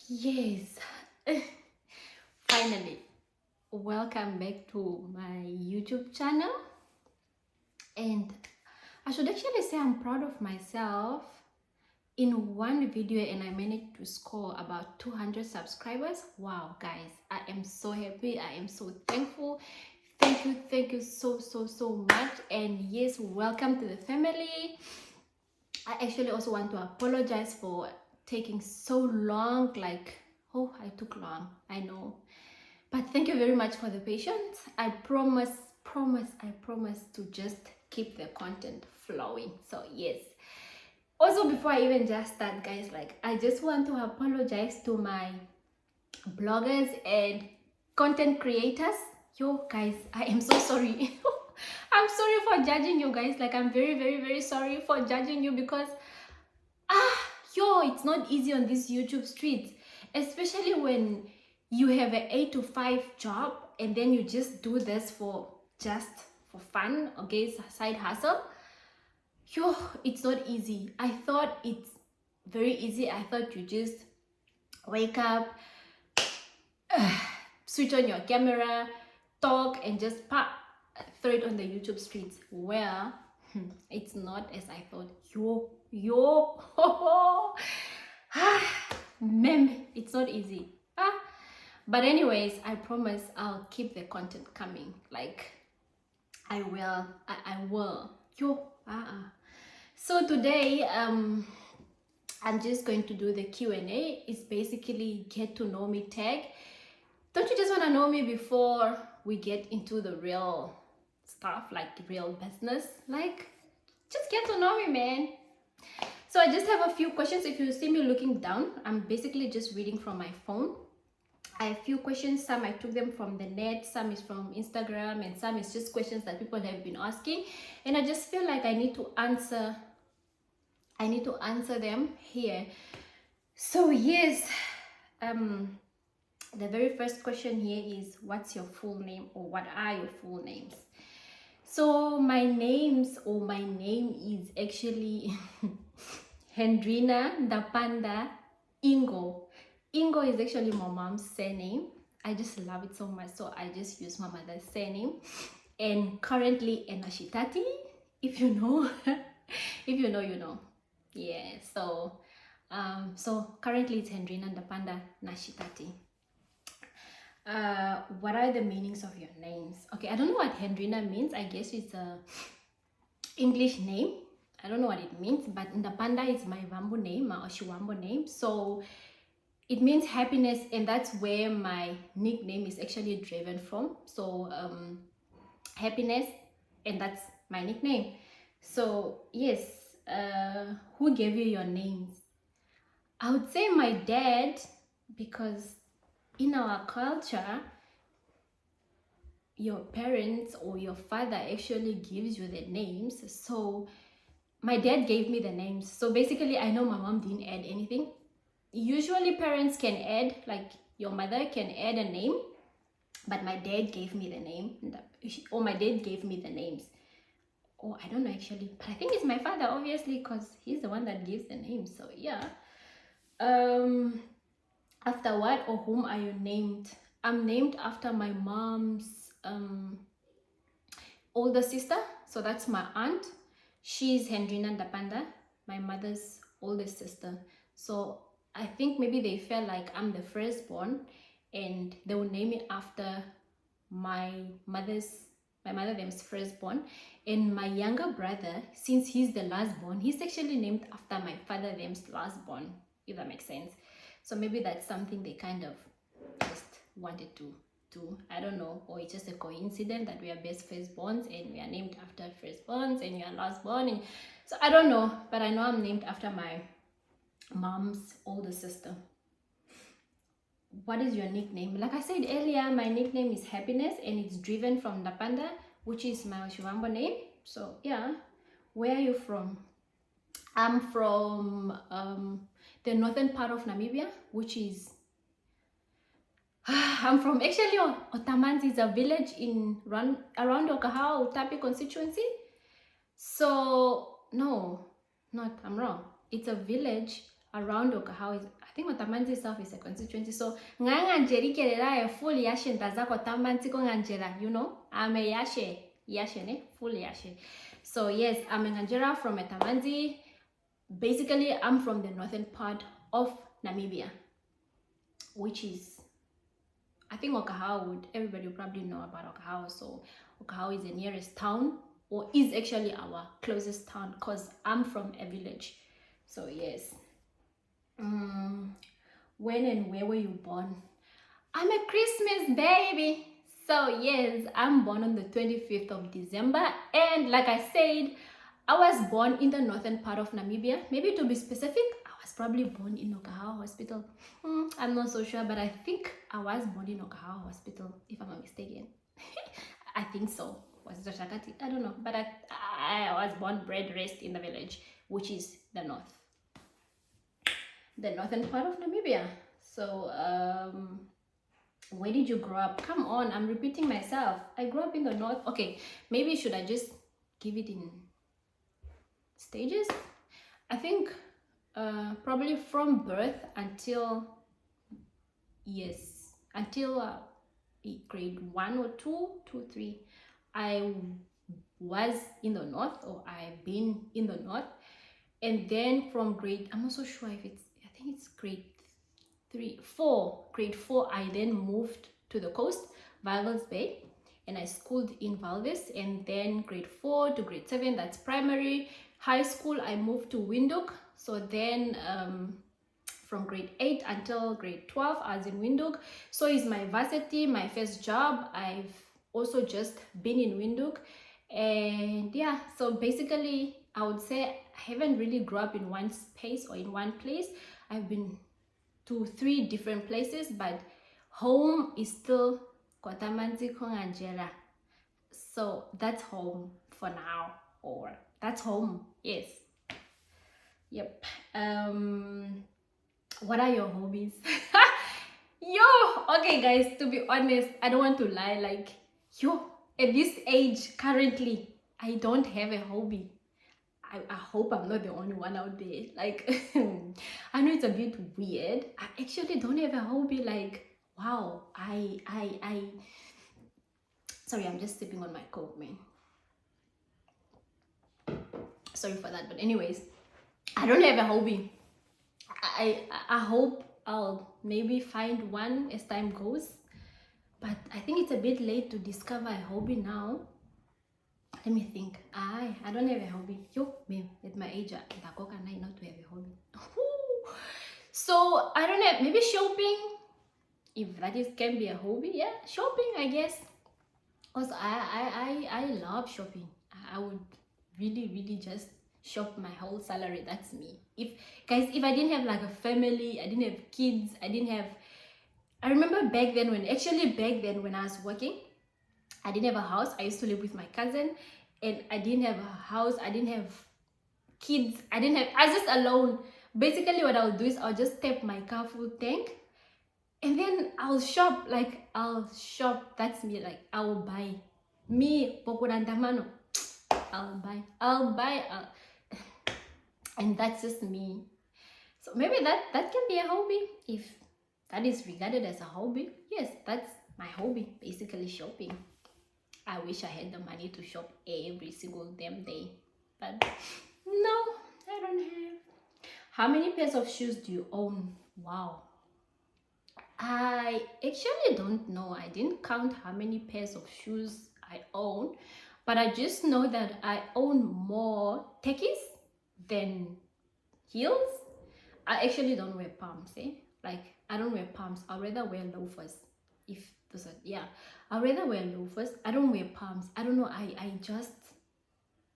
Yes, finally, welcome back to my YouTube channel. And I should actually say I'm proud of myself. In one video, and I managed to score about 200 subscribers. Wow, guys, I am so happy. I am so thankful. Thank you so much. And yes, welcome to the family. I actually also want to apologize for taking so long. I took long, I know. But thank you very much for the patience. I promise to just keep the content flowing. So yes. Also, before I even just start, guys, I just want to apologize to my bloggers and content creators. Yo, guys, I am so sorry. I'm sorry for judging you guys. I'm very sorry for judging you because it's not easy on these YouTube streets, especially when you have an 8 to 5 job and then you just do this for fun, okay, side hustle. It's not easy. I thought it's very easy. I thought you just wake up, switch on your camera, talk, and just throw it on the YouTube streets. Well, it's not as I thought. Man, it's not easy. But anyways, I promise I'll keep the content coming. I will. I will. So today, I'm just going to do the Q&A. It's basically get to know me tag. Don't you just want to know me before we get into the real stuff, like real business? Just get to know me, man. So I just have a few questions. If you see me looking down, I'm basically just reading from my phone. I have a few questions. Some I took them from the net, some is from Instagram, and some is just questions that people have been asking. And I just feel like I need to answer them here. So yes, the very first question here is, what's your full name, or what are your full names? So my name is actually Hendrina Ndapanda Ingo. Ingo is actually my mom's surname. I just love it so much, so I just use my mother's surname. And currently Enashitati, if you know, if you know, you know. Yeah, so currently it's Hendrina Ndapanda Nashitati. What are the meanings of your names? Okay, I don't know what Hendrina means. I guess it's a English name. I don't know what it means, but Ndapanda is my Vambo name, my Oshiwambo name. So it means happiness, and that's where my nickname is actually driven from. So happiness, and that's my nickname. So yes, who gave you your names? I would say my dad, because in our culture, your parents or your father actually gives you the names. So my dad gave me the names. So basically, I know my mom didn't add anything. Usually parents can add, like your mother can add a name, but my dad gave me the name, or my dad gave me the names. Oh, I don't know actually, but I think it's my father, obviously, because he's the one that gives the names. So yeah. After what or whom are you named? I'm named after my mom's older sister. So that's my aunt. She's Hendrina Ndapanda, my mother's oldest sister. So I think maybe they felt like I'm the firstborn, and they will name it after my mother's firstborn. And my younger brother, since he's the lastborn, he's actually named after my father's lastborn, if that makes sense. So maybe that's something they kind of just wanted to do. I don't know, or it's just a coincidence that we are best firstborns and we are named after firstborns and you are lastborn. And so I don't know, but I know I'm named after my mom's older sister. What is your nickname? Like I said earlier, my nickname is Happiness, and it's driven from Ndapanda, which is my Oshiwambo name. So yeah. Where are you from? I'm from the northern part of Namibia, which is I'm from actually Otamanzi is a village in around Okahao, Utapi constituency. So no, I'm wrong. It's a village around Okahao. think Otamanzi itself is a constituency. So nganganjeri kerera full yashe ndazako Tamanzi ko nganjera, you know, I'm a yashe ne, full yashe. So yes, I'm a Nganjera from Tamanzi. Basically, I'm from the northern part of Namibia, which is, I think Okahau everybody will probably know about Okahau. So Okahau is the nearest town, or is actually our closest town, because I'm from a village. So yes. When and where were you born? I'm a Christmas baby. So yes, I'm born on the 25th of December. And like I said, I was born in the northern part of Namibia. Maybe to be specific, I was probably born in Okahau Hospital. I'm not so sure, but I think I was born in Okahau Hospital, if I'm not mistaken. I think so. Was it Shakati? I don't know. But I was born, bred, raised in the village, which is the north. The northern part of Namibia. So, where did you grow up? Come on, I'm repeating myself. I grew up in the north. Okay, maybe should I just give it in stages? I think probably from birth until, yes, until grade 1 or 2, 2, 3, I was in the north, or I've been in the north. And then from grade, I'm not so sure if it's, I think it's grade 4, I then moved to the coast, Walvis Bay, and I schooled in Walvis. And then grade 4 to grade 7, that's primary. High school, I moved to Windhoek. So then from grade 8 until grade 12, I was in Windhoek. So is my varsity, my first job. I've also just been in Windhoek. And yeah, so basically I would say I haven't really grown up in one space or in one place. I've been to 3 different places, but home is still Kotamanzi Konganjera. So that's home for now, or that's home, yes. Yep. What are your hobbies? Okay guys, to be honest, I don't want to lie, like, at this age currently, I don't have a hobby. I hope I'm not the only one out there. Like, I know it's a bit weird. I actually don't have a hobby. Like, wow, sorry, I'm just sipping on my Coke, man. Sorry for that. But anyways, I don't have a hobby. I hope I'll maybe find one as time goes. But I think it's a bit late to discover a hobby now. Let me think. I don't have a hobby. Man, at my age, not to have a hobby. So I don't know, maybe shopping, if that can be a hobby. Yeah, shopping, I guess. Also, I love shopping. I would really just shop my whole salary. That's me. If I didn't have like a family, I didn't have kids, I remember back then when I was working, I didn't have a house. I used to live with my cousin, and I didn't have a house. I didn't have kids. I was just alone. Basically, what I'll do is I'll just tap my car full tank, and then I'll shop. That's me. Like, I'll buy. Me, Pokurandamano. I'll buy. And that's just me. So maybe that can be a hobby. If that is regarded as a hobby, yes, that's my hobby, basically shopping. I wish I had the money to shop every single damn day, but no, I don't have. How many pairs of shoes do you own? Wow. I actually don't know. I didn't count how many pairs of shoes I own, but I just know that I own more tekkies than heels. I actually don't wear pumps, Like, I don't wear pumps. I'd rather wear loafers. If those are, yeah, I'd rather wear loafers. I don't wear pumps. I don't know.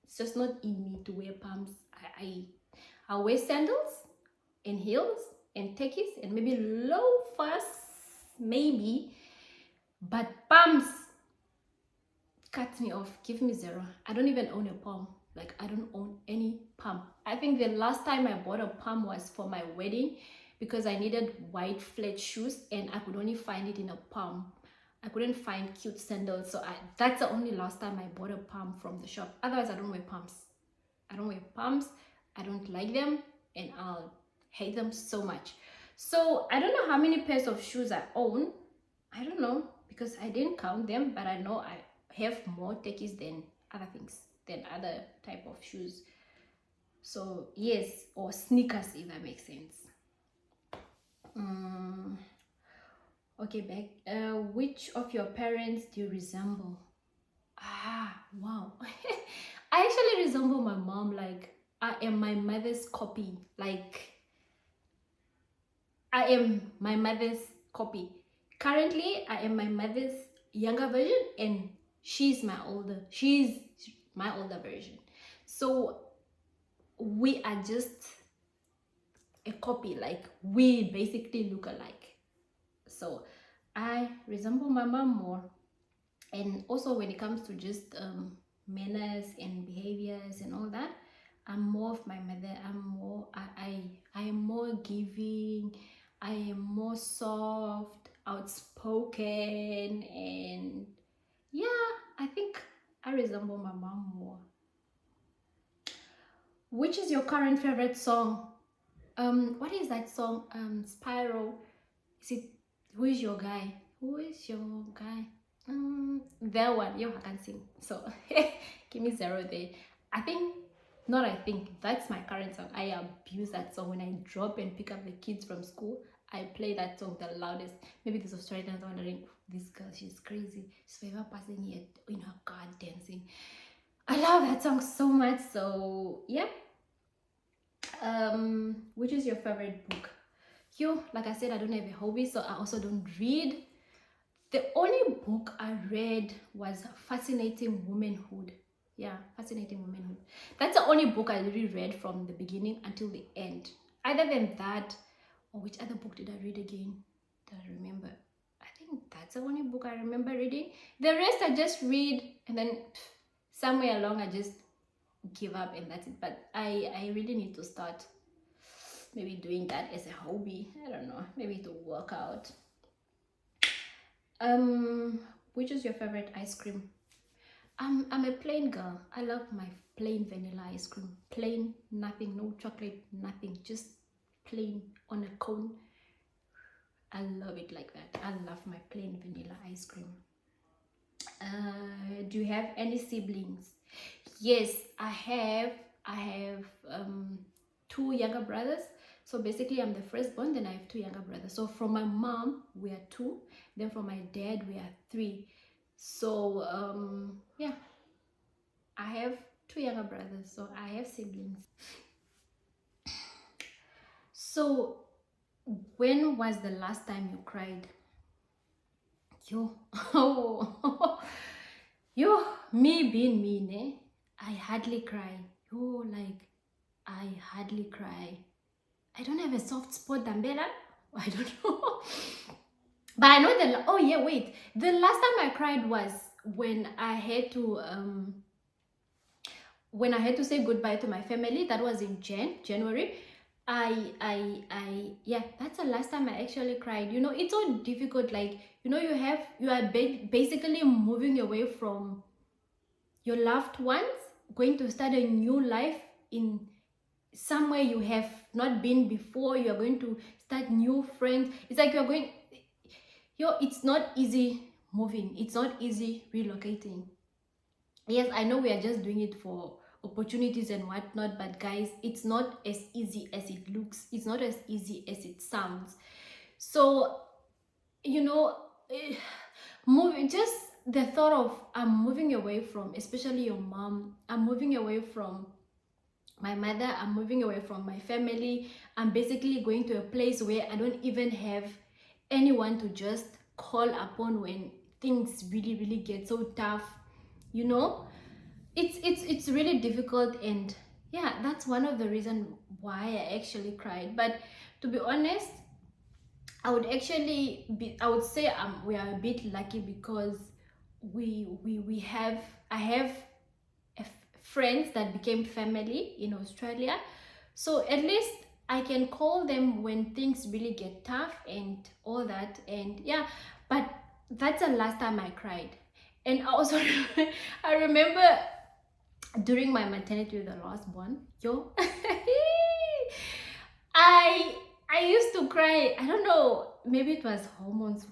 It's just not in me to wear pumps. I wear sandals and heels and tekkies and maybe loafers, maybe. But pumps cut me off. Give me 0. I don't even own a pump. Like, I don't own any pump. I think the last time I bought a pump was for my wedding, because I needed white flat shoes and I could only find it in a pump. I couldn't find cute sandals, so that's the only last time I bought a pump from the shop. Otherwise, I don't wear pumps. I don't wear pumps. I don't like them, and I'll hate them so much. So I don't know how many pairs of shoes I own. I don't know because I didn't count them, but I know I have more techies than other things, than other type of shoes. So yes, or sneakers if that makes sense. Okay, back. Which of your parents do you resemble? Ah, wow. I actually resemble my mom. Like, I am my mother's copy. Like, I am my mother's copy. Currently, I am my mother's younger version, and she's my older version. So we are just a copy. Like, we basically look alike. So I resemble my mom more. And also when it comes to just manners and behaviors and all that, I'm more of my mother. I am more giving. I am more soft, outspoken, and yeah, I think I resemble my mom more. Which is your current favorite song? What is that song? Spiral. Is it Who Is Your Guy? Who is your guy? That one. Yo, I can sing. So give me 0 there. I think, not I think, that's my current song. I abuse that song when I drop and pick up the kids from school. I play that song the loudest. Maybe these Australians are wondering, this girl, she's crazy. She's forever passing here in her car dancing. I love that song so much. So yeah. Which is your favorite book? Yo, like I said, I don't have a hobby, so I also don't read. The only book I read was Fascinating Womanhood. Yeah, Fascinating Womanhood. That's the only book I really read from the beginning until the end. Other than that, or which other book did I read again? Do I remember? I think that's the only book I remember reading. The rest I just read, and then somewhere along I just give up, and that's it. But I really need to start maybe doing that as a hobby. I don't know, maybe to work out. Which is your favorite ice cream? I'm a plain girl. I love my plain vanilla ice cream. Plain, nothing, no chocolate, nothing, just plain on a cone. I love it like that. I love my plain vanilla ice cream. Do you have any siblings? Yes, I have. I have 2 younger brothers. So basically I'm the firstborn, then I have 2 younger brothers. So from my mom we are 2, then from my dad we are 3. So yeah, I have 2 younger brothers, so I have siblings. So when was the last time you cried? Yo, oh, yo, me being me, ne? I hardly cry. Yo, like, I hardly cry. I don't have a soft spot, Dambela. I don't know. But I know that, oh yeah, wait. The last time I cried was when I had to say goodbye to my family. That was in January. Yeah, that's the last time I actually cried. You know, it's so difficult. Like, you know, you are basically moving away from your loved ones, going to start a new life in somewhere you have not been before. You are going to start new friends. It's like you're going, it's not easy moving. It's not easy relocating. Yes, I know we are just doing it for opportunities and whatnot, but guys, it's not as easy as it looks. It's not as easy as it sounds. So, you know, moving, just the thought of I'm moving away from, especially your mom, I'm moving away from my mother, I'm moving away from my family. I'm basically going to a place where I don't even have anyone to just call upon when things really get so tough, you know. It's really difficult, and yeah, that's one of the reasons why I actually cried. But to be honest, I would say we are a bit lucky because I have friends that became family in Australia. So at least I can call them when things really get tough and all that. And yeah, but that's the last time I cried. And I also I remember during my maternity with the last one, yo, I I used to cry. I don't know, maybe it was hormones,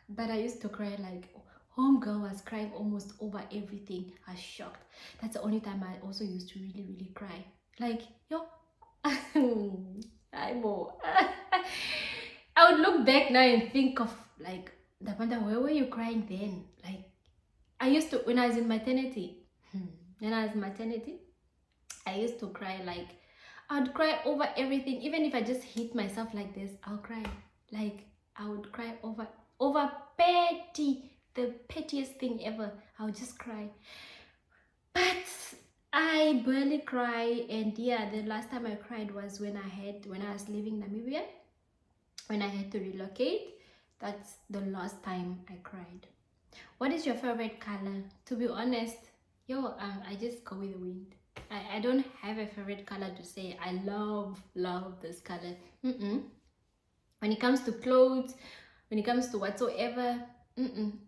but I used to cry like homegirl was crying almost over everything. I was shocked. That's the only time I also used to really, really cry. Like, yo, I'm more. I would look back now and think of like, Dapanda, where were you crying then? Like, I used to, when I was in maternity, when I was in maternity, I used to cry like, I'd cry over everything. Even if I just hit myself like this, I'll cry. Like, I would cry over the pettiest thing ever. I would just cry. But I barely cry. And yeah, the last time I cried was when I was leaving Namibia, when I had to relocate. That's the last time I cried. What is your favorite color? To be honest, I just go with the wind. I don't have a favorite color to say I love this color. When it comes to clothes, when it comes to whatsoever,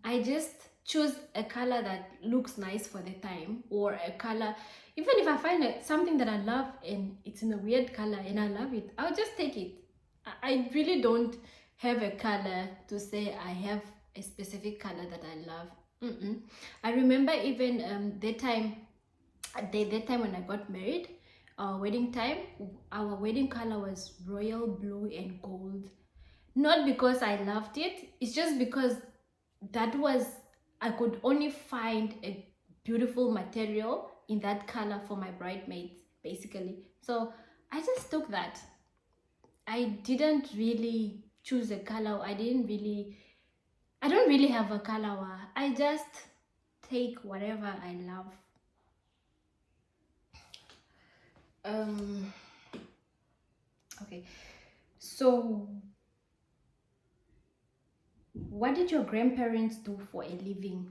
I just choose a color that looks nice for the time, or a color, even if I find something that I love and it's in a weird color and I love it, I'll just take it. I really don't have a color to say I have a specific color that I love. I remember even that time when I got married, our wedding time, our wedding color was royal blue and gold. Not because I loved it, it's just because I could only find a beautiful material in that color for my bridesmaids, basically. So I just took that. I didn't really choose a color. I don't really have a color. I just take whatever I love. Okay, so what did your grandparents do for a living?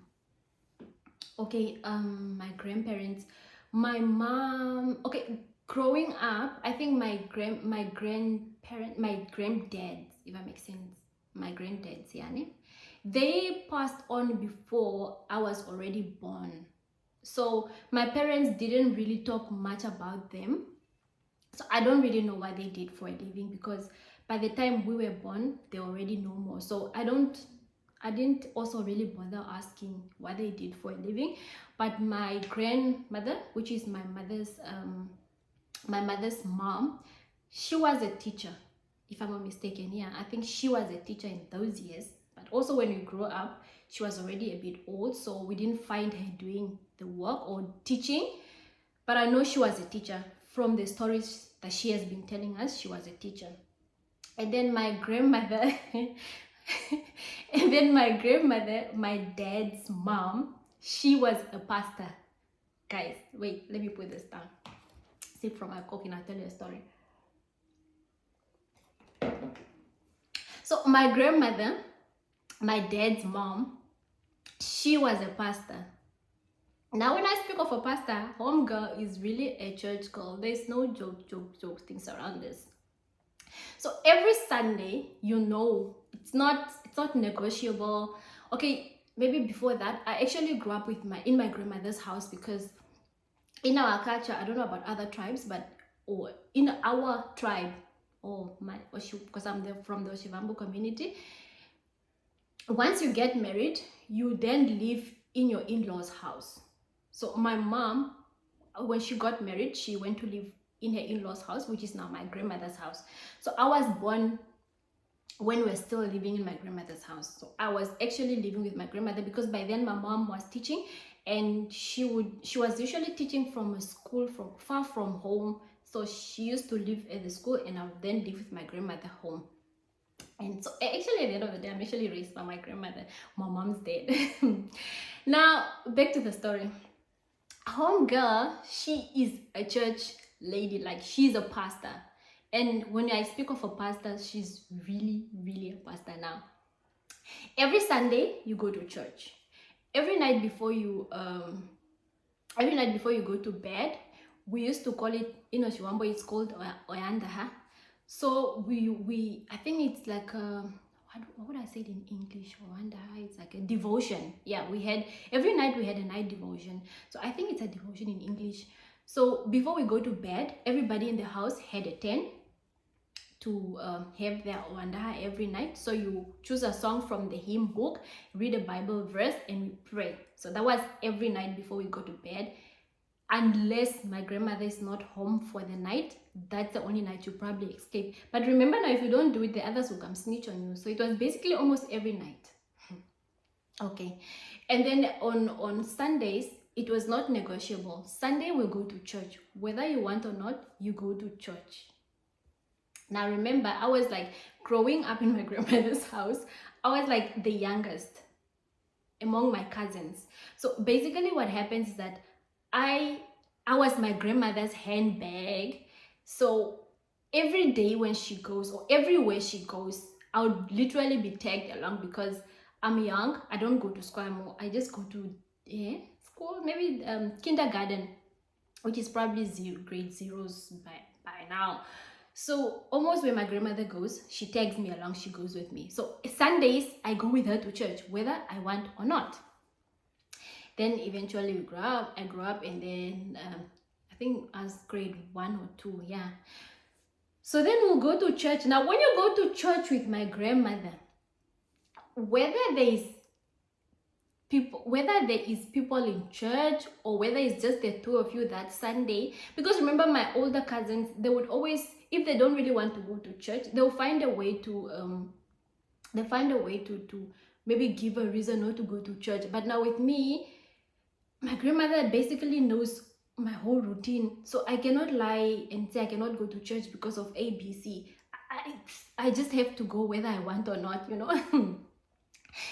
Okay, my grandparents, my mom, okay, growing up, I think my granddads, if that makes sense, my granddads, yani, they passed on before I was already born. So my parents didn't really talk much about them. So I don't really know what they did for a living, because by the time we were born, they already know more. So I didn't also really bother asking what they did for a living. But my grandmother, which is my mother's mom, she was a teacher, if I'm not mistaken. Yeah, I think she was a teacher in those years. But also when we grew up, she was already a bit old, so we didn't find her doing the work or teaching. But I know she was a teacher. From the stories that she has been telling us, she was a teacher. And then my grandmother my dad's mom, she was a pastor. Guys, wait, let me put this down. Sip from my coffee and I'll tell you a story. So my grandmother, my dad's mom, she was a pastor. Now when I speak of a pastor, homegirl is really a church girl. There's no joke things around this. So every Sunday, it's not negotiable. Okay, maybe before that, I actually grew up in my grandmother's house, because in our culture, I don't know about other tribes, but in our tribe, because I'm from the Oshivambo community, once you get married, you then live in your in-laws' house. So my mom, when she got married, she went to live in her in-laws' house, which is now my grandmother's house. So I was born when we were still living in my grandmother's house. So I was actually living with my grandmother, because by then my mom was teaching, and she was usually teaching from a school far from home. So she used to live at the school, and I would then live with my grandmother home. And so actually at the end of the day, I'm actually raised by my grandmother. My mom's dead. Now back to the story. Homegirl, she is a church lady, like she's a pastor. And when I speak of a pastor, she's really, really a pastor now. Every Sunday, you go to church. Every night before you go to bed, we used to call it, Shiwambo, it's called Oyandaha. So I think it's like what would I say it in English? Oyandaha, it's like a devotion. Yeah, every night we had a night devotion. So I think it's a devotion in English. So before we go to bed, everybody in the house had a tent. to have their Wandaha every night. So you choose a song from the hymn book, read a Bible verse, and we pray. So that was every night before we go to bed. Unless my grandmother is not home for the night, that's the only night you probably escape. But remember now, if you don't do it, the others will come snitch on you. So it was basically almost every night. Okay. And then on Sundays, it was not negotiable. Sunday we'll go to church. Whether you want or not, you go to church. Now remember, I was like growing up in my grandmother's house. I was like the youngest among my cousins. So basically what happens is that I was my grandmother's handbag. So every day when she goes, or everywhere she goes, I would literally be tagged along because I'm young. I don't go to school anymore. I just go to school, maybe kindergarten, which is probably grade zeros by now. So almost where my grandmother goes, she tags me along, she goes with me. So Sundays, I go with her to church, whether I want or not. Then eventually I grew up, and then I think I was grade 1 or 2, yeah. So then we'll go to church. Now when you go to church with my grandmother, whether there is people in church, or whether it's just the two of you that Sunday, because remember my older cousins, they would always, if they don't really want to go to church, they'll find a way to maybe give a reason not to go to church. But now with me, my grandmother basically knows my whole routine, so I cannot lie and say I cannot go to church because of ABC. I just have to go whether I want or not, you know.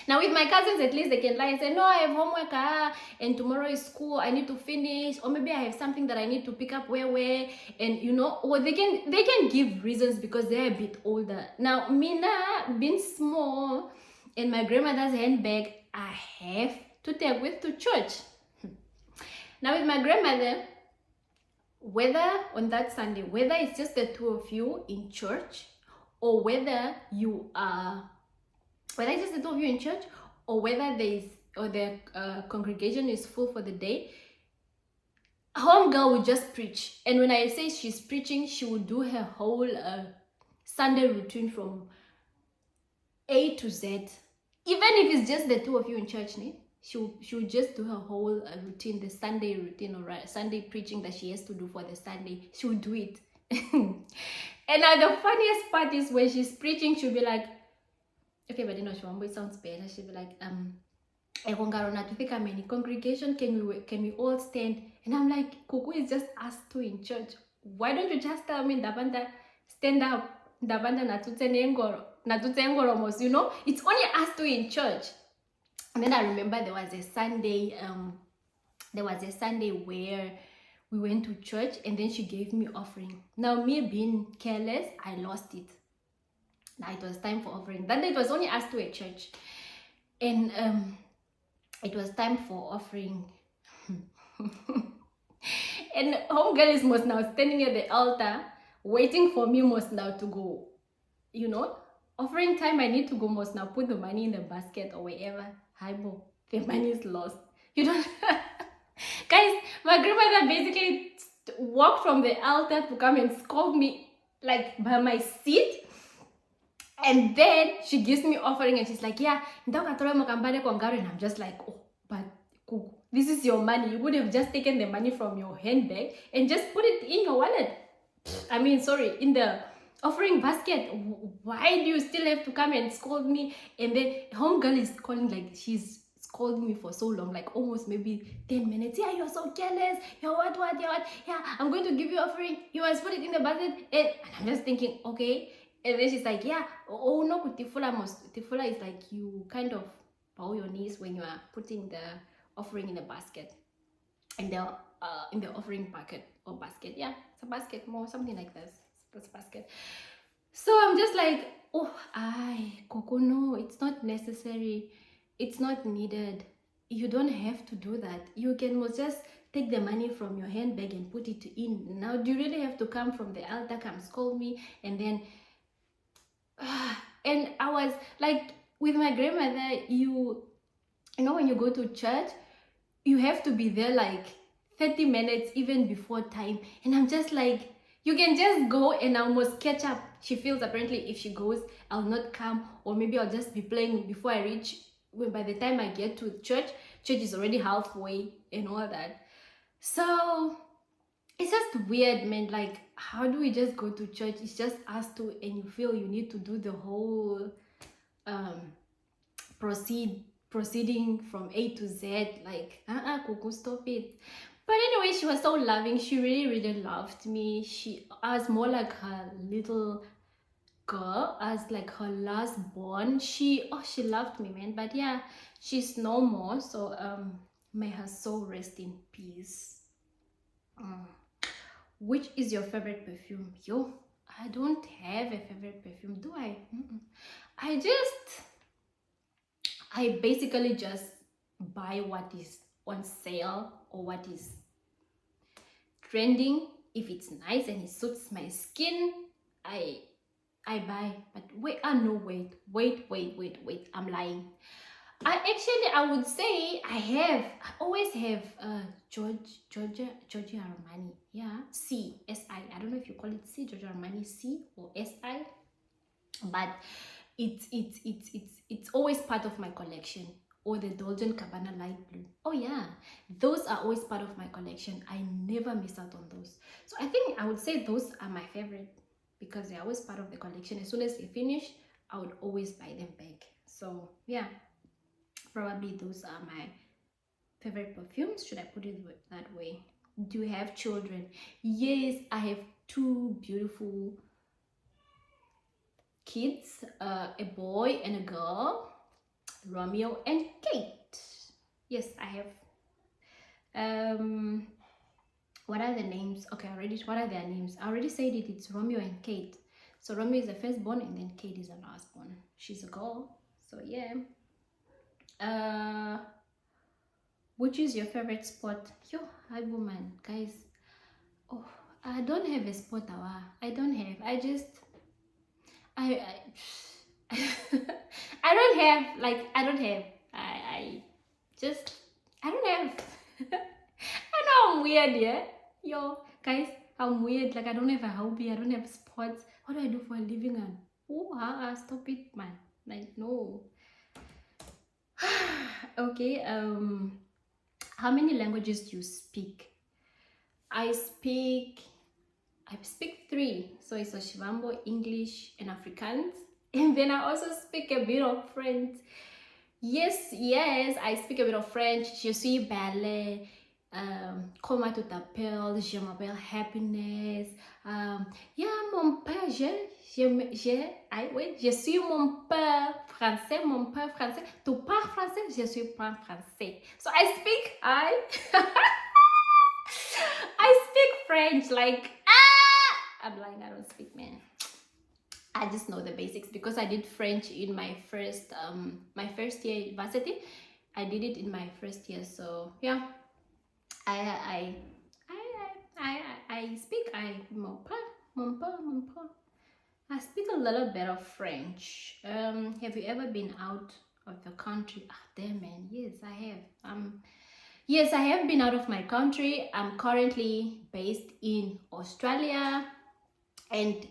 Now with my cousins, at least they can lie and say, no, I have homework, and tomorrow is school, I need to finish, or maybe I have something that I need to pick up where, and you know, or they can give reasons because they're a bit older. Now Mina, being small, and my grandmother's handbag, I have to take with to church. Now with my grandmother, whether on that Sunday, whether it's just the two of you in church, or whether it's just the two of you in church, or whether the congregation is full for the day, homegirl will just preach. And when I say she's preaching, she will do her whole Sunday routine from A to Z. Even if it's just the two of you in church, she'll just do her whole routine, the Sunday routine, or Sunday preaching that she has to do for the Sunday. She'll do it. And now the funniest part is when she's preaching, she'll be like, okay, but you know, it sounds better. She'll be like, congregation, can we all stand? And I'm like, Kuku, is just us two in church. Why don't you just tell me, Dabanda, stand up, Dabanda natutengoromos, you know? It's only us two in church. And then I remember there was a Sunday where we went to church, and then she gave me offering. Now me being careless, I lost it. Now it was time for offering. That day it was only us two at church, and it was time for offering. And homegirl was now standing at the altar waiting for me most now to go, you know, offering time. I need to go most now, put the money in the basket or wherever. Highball, the money is lost. You don't guys, my grandmother basically walked from the altar to come and scold me like by my seat. And then she gives me offering, and she's like, yeah, and I'm just like, oh, but this is your money. You would have just taken the money from your handbag and just put it in your wallet. I mean, sorry, in the offering basket. Why do you still have to come and scold me? And then homegirl is calling, like she's scolding me for so long, like almost maybe 10 minutes. Yeah, you're so careless. You're what? Yeah, I'm going to give you offering. You must put it in the basket. And I'm just thinking, okay. And then she's like, yeah, oh no, Tifula is like, you kind of bow your knees when you are putting the offering in the basket, in the offering bucket or basket. Yeah, it's a basket, more something like this. It's a basket. So I'm just like, oh, Coco, no, it's not necessary. It's not needed. You don't have to do that. You can just take the money from your handbag and put it in. Now, do you really have to come from the altar, come scold me, and then and I was like, with my grandmother, you know, when you go to church, you have to be there like 30 minutes even before time. And I'm just like, you can just go and almost catch up she feels apparently if she goes, I'll not come, or maybe I'll just be playing before I reach. When by the time I get to church is already halfway and all that. So it's just weird, man. Like, how do we just go to church? It's just us two, and you feel you need to do the whole proceeding from A to Z. Like, Kuku, stop it. But anyway, she was so loving. She really loved me. I was more like her little girl, as like her last born. She loved me, man. But yeah, she's no more. So may her soul rest in peace. Which is your favorite perfume? Yo, I don't have a favorite perfume, do I? I basically just buy what is on sale or what is trending. If it's nice and it suits my skin, I buy. But wait, wait, I'm lying. I would say I always have Giorgio Armani. Yeah, C-S-I. I don't know if you call it C, Giorgio Armani C or S-I, but it's always part of my collection. Or the Dolce & Gabbana light blue. Oh yeah, those are always part of my collection. I never miss out on those. So I think I would say those are my favorite because they're always part of the collection. As soon as they finish, I would always buy them back. So yeah, probably those are my favorite perfumes. Should I put it that way? Do you have children? Yes, I have 2 beautiful kids, a boy and a girl, Romeo and Kate. Yes, I have. What are the names? Okay, what are their names? I already said it. It's Romeo and Kate. So Romeo is the firstborn and then Kate is the lastborn. She's a girl. So yeah. Which is your favorite sport? Yo, hi woman, guys. Oh, I don't have a sport. I don't have. I just I I don't have, like, I don't have. I don't have. I know I'm weird, yeah? Yo, guys, I'm weird. Like, I don't have a hobby. I don't have sports. What do I do for a living? And stop it, man. Like, no. Okay, how many languages do you speak? I speak 3. So it's Shivambo, English, and Afrikaans. And then I also speak a bit of French. Yes, I speak a bit of French. Je suis belle. Comment tu t'appelles? Je m'appelle Happiness. Yeah, mon père, je suis mon père français, Tu parles français? Je suis pas français. So I speak French, like, I'm lying, I don't speak, man. I just know the basics because I did French in my first year university. I did it in my first year, so yeah. I speak mon père. I speak a little bit of French. Have you ever been out of the country? Damn, man. Yes, I have. Yes, I have been out of my country. I'm currently based in Australia, and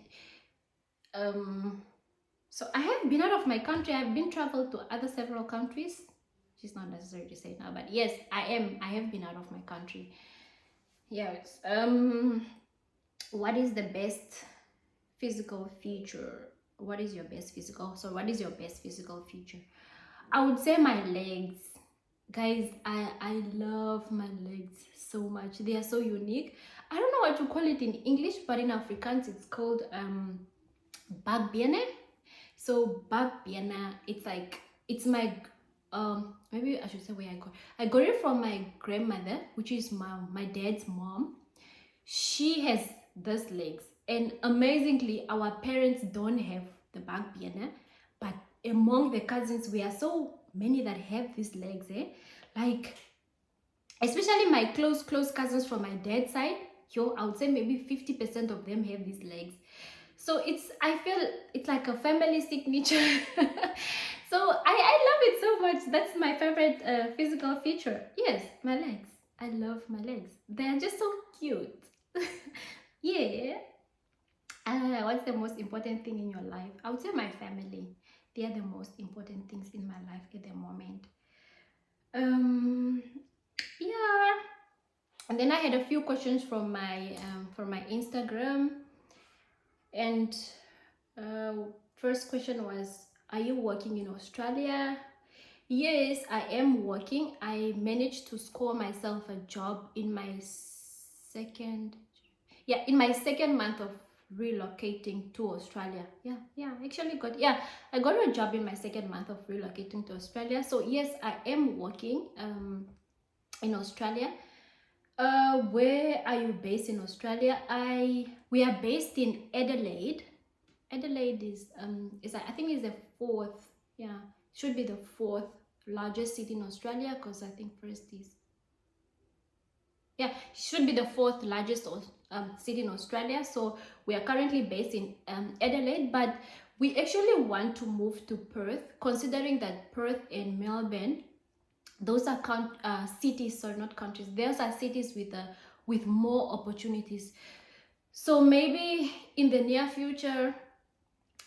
so I have been out of my country. I've been traveled to other several countries. It's not necessary to say now, but yes, I have been out of my country. Yes. What is the best physical feature? What is your best physical feature? I would say my legs. Guys, I love my legs so much. They are so unique. I don't know what to call it in English, but in Afrikaans it's called buikbene. So buikbene, it's my maybe I should say where I got it from my grandmother, which is my dad's mom. She has these legs, and amazingly our parents don't have the buikbene, but among the cousins we are so many that have these legs, like especially my close cousins from my dad's side. I would say maybe 50% of them have these legs. So I feel it's like a family signature. So I love it so much. That's my favorite physical feature. Yes, my legs. I love my legs. They're just so cute. Yeah. What's the most important thing in your life? I would say my family. They are the most important things in my life at the moment. Um, yeah. And then I had a few questions from my Instagram. And first question was, are you working in Australia? Yes, I am working. I managed to score myself a job in my second month of relocating to Australia. I got a job in my second month of relocating to Australia. So yes, I am working in Australia. Where are you based in Australia? We are based in Adelaide. Adelaide is I think is the fourth, yeah, should be the fourth largest city in Australia, because I think first is, yeah, should be the fourth largest city in Australia. So we are currently based in Adelaide, but we actually want to move to Perth, considering that Perth and Melbourne, those are cities, sorry, not countries. Those are cities with more opportunities. So maybe in the near future,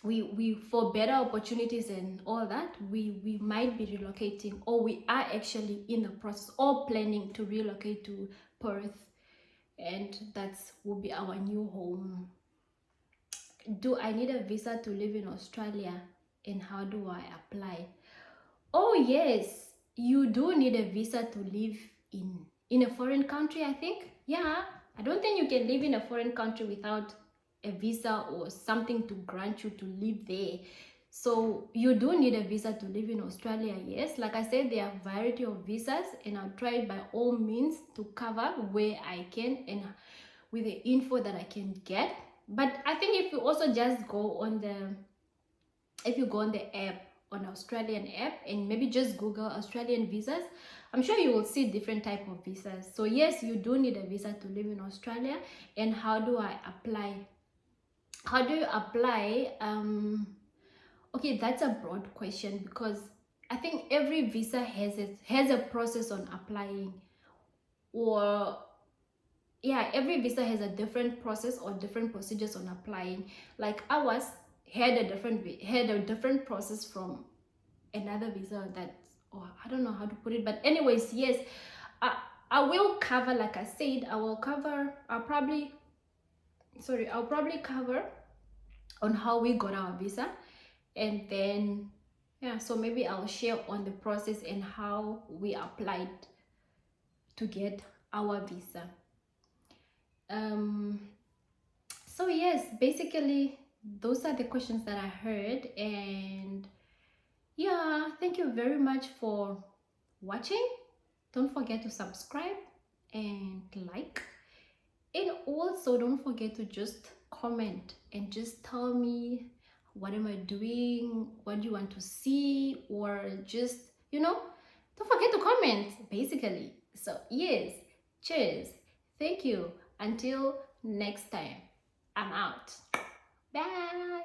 we for better opportunities and all that, we might be relocating, or we are actually in the process or planning to relocate to Perth, and that's will be our new home. Do I need a visa to live in Australia, and how do I apply? Oh yes, you do need a visa to live in a foreign country, I think. Yeah, I don't think you can live in a foreign country without a visa or something to grant you to live there. So you do need a visa to live in Australia, yes. Like I said, there are a variety of visas, and I'll try by all means to cover where I can and with the info that I can get. But I think if you also just go on the app, on Australian app, and maybe just Google Australian visas, I'm sure you will see different type of visas. So yes, you do need a visa to live in Australia. And how do I apply? How do you apply? Okay, that's a broad question, because I think every visa has a process on applying, or yeah, every visa has a different process or different procedures on applying. Like ours had a different process from another visa that, oh, I don't know how to put it, but anyways, yes, I will cover, like I said, I'll probably cover on how we got our visa, and then yeah, so maybe I'll share on the process and how we applied to get our visa. So yes, basically those are the questions that I heard. And yeah, thank you very much for watching. Don't forget to subscribe and like, and also don't forget to just comment and just tell me, what am I doing, what do you want to see, or just, don't forget to comment basically. So yes, cheers, thank you, until next time, I'm out, bye.